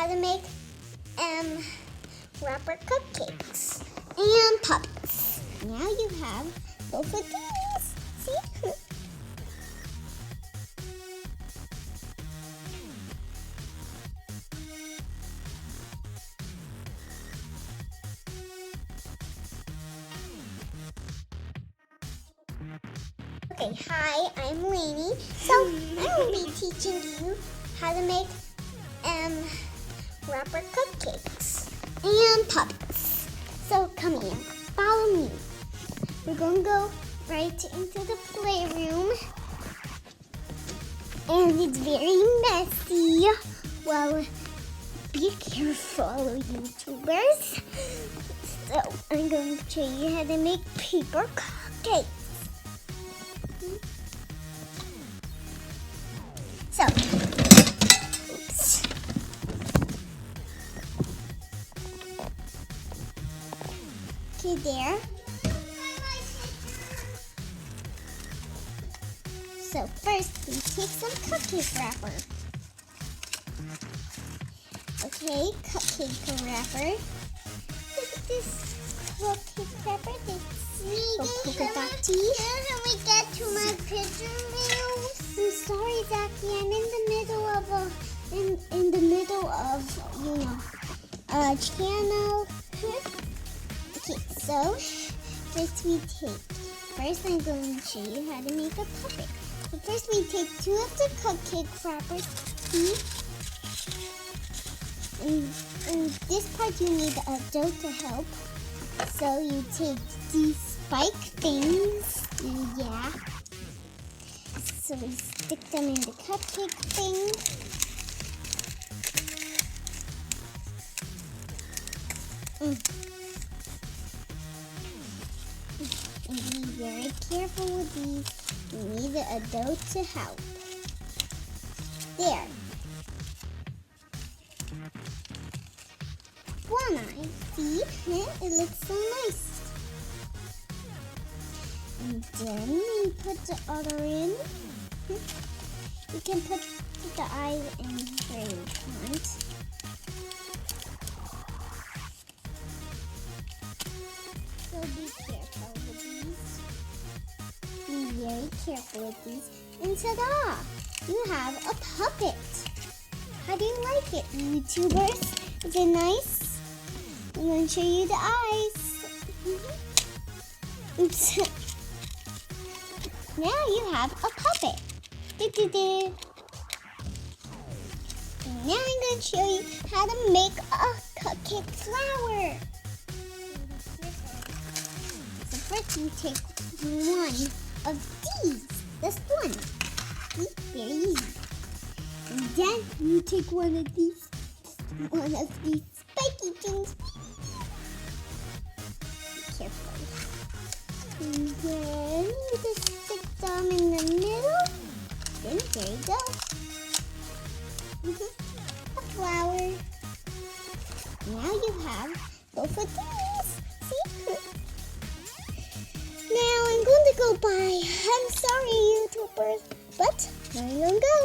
how to make wrapper cupcakes and puppets. Now you have both of these. See? Okay, hi, I'm Laney. So I will be teaching you how to make wrapper cupcakes and puppets. So come here, follow me. We're going to go right into the playroom. And it's very messy. Well, be careful, YouTubers. So I'm going to show you how to make paper cupcakes. So, oops. Okay, there. So first, we take some cupcake wrapper. Okay, cupcake wrapper. Look at this cupcake wrapper. This polka dotty. How we get to my picture mail? I'm sorry, Zachy. I'm in the middle of channel. Okay, so first I'm going to show you how to make a puppet. So first we take 2 of the cupcake wrappers. In this part you need a dough to help. So you take these spike things. Yeah. So we stick them in the cupcake thing. And be very careful with these. You need a dough to help. There. One eye. See? It looks so nice. And then we put the other in. You can put the eyes in where you want. So be careful with these. Be very careful with these. And ta-da! You have a puppet. How do you like it, YouTubers? Is it nice? I'm going to show you the eyes. Oops. Now you have a puppet. And now I'm going to show you how to make a cupcake flower. So first you take one of these. Just one. See? Very easy. And then you take one of these spiky things. Be careful. And then you just stick them in the middle. Then there you go. A flower. Now you have both of these. See? Now I'm going to go bye. I'm sorry, YouTubers, but I'm going to go.